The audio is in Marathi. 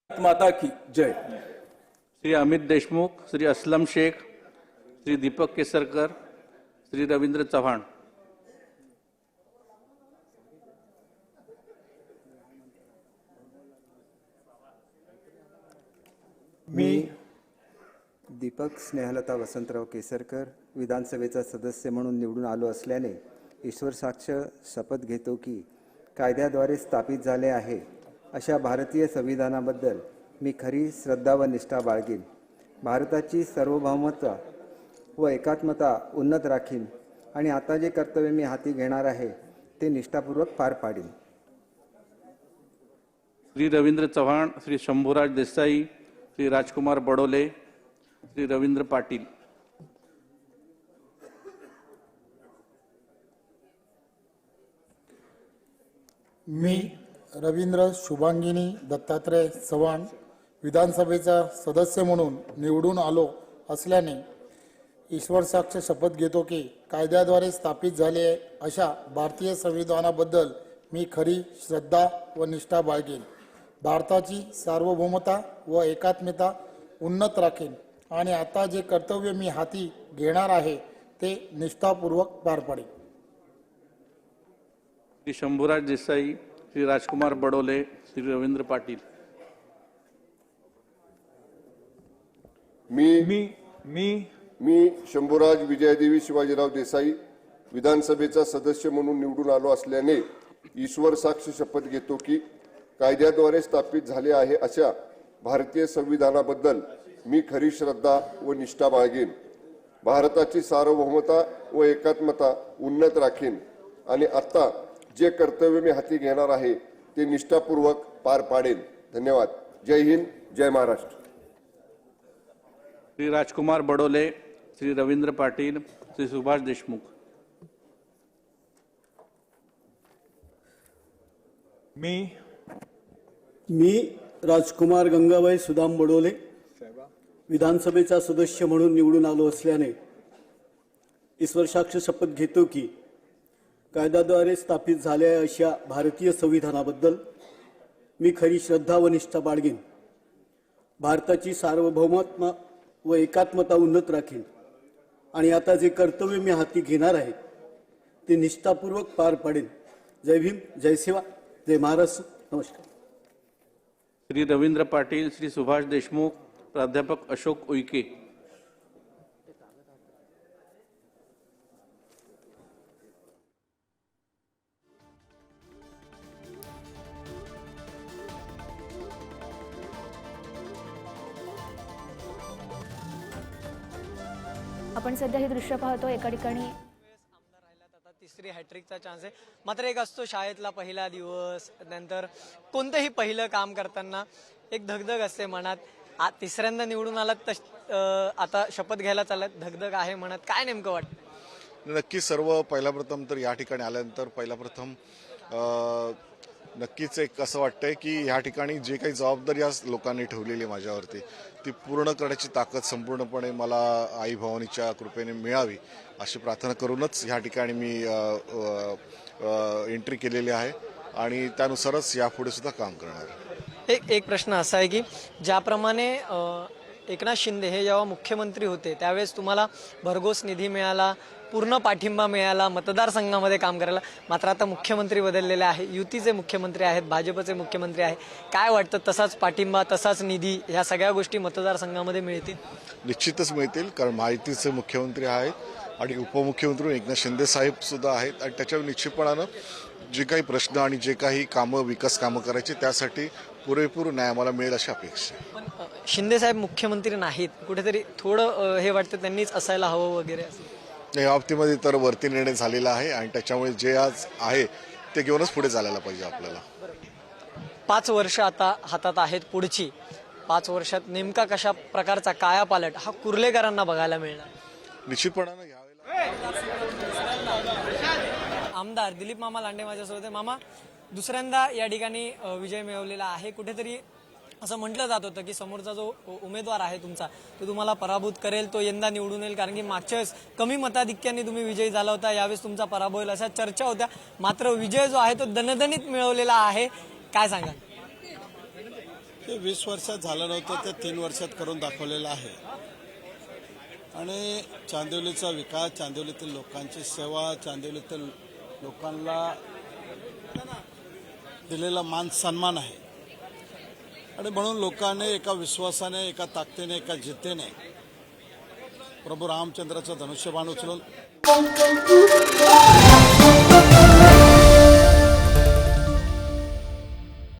माता की जय। श्री अमित देशमुख, श्री असलम शेख, श्री दीपक केसरकर, श्री रवींद्र चव्हाण। मी दीपक स्नेहलता वसंतराव केसरकर विधानसभेचा सदस्य म्हणून निवडून आलो असल्याने ईश्वर साक्ष शपथ घेतो की कायद्याद्वारे स्थापित झाले आहे अशा भारतीय संविधानाबद्दल मी खरी श्रद्धा व निष्ठा बाळगीन। भारताची सार्वभौमत्व व एकात्मता उन्नत राखीन आणि आता जे कर्तव्य मी हाती घेणार आहे ते निष्ठापूर्वक पार पाडीन। श्री रवींद्र चव्हाण, श्री शंभूराज देसाई, श्री राजकुमार बडोले, श्री रवींद्र पाटील। मी रवींद्र शुभांगिनी दत्तात्रय चव्हाण विधानसभेचा सदस्य म्हणून निवडून आलो असल्याने ईश्वर साक्ष शपथ घेतो की कायद्याद्वारे स्थापित झाले अशा भारतीय संविधानाबद्दल मी खरी श्रद्धा व निष्ठा बाळगेन। भारताची सार्वभौमता व एकात्मता उन्नत राखेन आणि आता जे कर्तव्य मी हाती घेणार आहे ते निष्ठापूर्वक पार पाडेन। श्री शंभूराज देसाई, श्री राजकुमार बडोले, श्री रवींद्र पाटील। मी शंभूराज विजयदेवी शिवाजीराव देसाई विधानसभेचा सदस्य म्हणून निवडून आलो असल्याने ईश्वर साक्ष शपथ घेतो की कायद्याद्वारे स्थापित झाले आहे अशा भारतीय संविधानाबद्दल मी खरी श्रद्धा व निष्ठा बाळगेन। भारताची सार्वभौमता व एकात्मता उन्नत राखीन आणि आता जे कर्तव्य मी हाती घेणार आहे ते निष्ठापूर्वक पार पाडेन। धन्यवाद। जय हिंद, जय महाराष्ट्र। श्री राजकुमार बडोले, श्री रवींद्र पाटील, श्री सुभाष देशमुख। मी राजकुमार गंगाबाई सुदाम बडोले विधानसभेचा सदस्य म्हणून निवडून आलो असल्याने ईश्वर साक्ष शपथ घेतो की कायद्याद्वारे स्थापित झालेल्या अशा भारतीय संविधानाबद्दल मी खरी श्रद्धा व निष्ठा बाळगेन। भारताची सार्वभौमत्व व एकात्मता उन्नत राखीन आणि आता जे कर्तव्य मी हाती घेणार आहे ते निष्ठापूर्वक पार पाडेन। जय भीम, जय सेवा, जय महाराष्ट्र। नमस्कार। श्री रवींद्र पाटील, श्री सुभाष देशमुख, प्राध्यापक अशोक उईके। आपण सध्या हे दृश्य पाहतो एका ठिकाणी आमदार राहिलात, आता तिसरी हॅट्रिकचा चान्स आहे। मात्र एक असतो शाळेतला पहिला दिवस, नंतर कोणतेही पहिलं काम करताना एक धगधग असते मनात। तिसऱ्यांदा निवडून आलात आता शपथ घ्यायला चालत, धगधग आहे मनात, काय नेमकं वाटतं? नक्की पहिला प्रथम तर या ठिकाणी आल्यानंतर पहिला प्रथम नक्कीच एक असं वाटतंय की ह्या ठिकाणी जे काही जबाबदारी आज लोकांनी ठेवलेली माझ्यावरती ती पूर्ण करण्याची ताकद संपूर्णपणे मला आई भवानीच्या कृपेने मिळावी अशी प्रार्थना करूनच ह्या ठिकाणी मी एंट्री केलेली आहे आणि त्यानुसारच यापुढे सुद्धा काम करणार। एक प्रश्न असा आहे की ज्याप्रमाणे एकनाथ शिंदे हे जेव्हा मुख्यमंत्री होते त्यावेळेस तुम्हाला भरघोस निधी मिळाला, पूर्ण पाठिंबा मिळाला मतदारसंघामध्ये काम करायला। मात्र आता मुख्यमंत्री बदललेले आहे, युतीचे मुख्यमंत्री आहेत, भाजपचे मुख्यमंत्री आहे। काय वाटतं, तसाच पाठिंबा, तसाच निधी ह्या सगळ्या गोष्टी मतदारसंघामध्ये मिळतील? निश्चितच मिळतील, कारण महायुतीचे मुख्यमंत्री आहेत आणि उपमुख्यमंत्री एकनाथ शिंदे साहेब सुद्धा आहेत आणि त्याच्यावर निश्चितपणानं जे काही प्रश्न आणि जे काही कामं विकास कामं करायची त्यासाठी पुरेपूर न्याय आम्हाला मिळेल अशी अपेक्षा आहे। पण शिंदे साहेब मुख्यमंत्री नाहीत, कुठेतरी थोडं हे वाटतं त्यांनीच असायला हवं वगैरे असं? या बाबतीमध्ये तर वरती निर्णय झालेला आहे आणि त्याच्यामुळे जे आज आहे ते घेऊनच पुढे चालायला पाहिजे आपल्याला। 5 वर्ष आता हातात आहेत, पुढची 5 वर्षात नेमका कशा प्रकारचा कायापालट हा कुर्लेकरांना बघायला मिळणार? निश्चितपणानं यावेळेला आमदार दिलीप मामा लांडे माझ्यासोबत आहे। मामा, दुसऱ्यांदा या ठिकाणी विजय मिळवलेला आहे। कुठेतरी असं म्हटलं जात होतं की समोरचा जो उमेदवार आहे तुमचा तो तुम्हाला पराभूत करेल, तो यंदा निवडून येईल, कारण की मागच्या वेळेस कमी मताधिक्याने तुम्ही विजयी झाला होता, यावेळेस तुमचा पराभव होईल अशा चर्चा होत्या। मात्र विजय जो आहे तो दणदणीत मिळवलेला आहे, काय सांगाल? हे 20 वर्षात झालं नव्हतं ते 3 वर्षात करून दाखवलेलं आहे आणि चांदिवलीचा विकास, चांदिवलीतील लोकांची सेवा, चांदिवलीतील लोकांना दिलेला मान सन्मान आहे आणि म्हणून लोकांनी एका विश्वासाने, एका ताकदीने, एका जिद्दीने प्रभू रामचंद्राचं धनुष्यबाण उचलून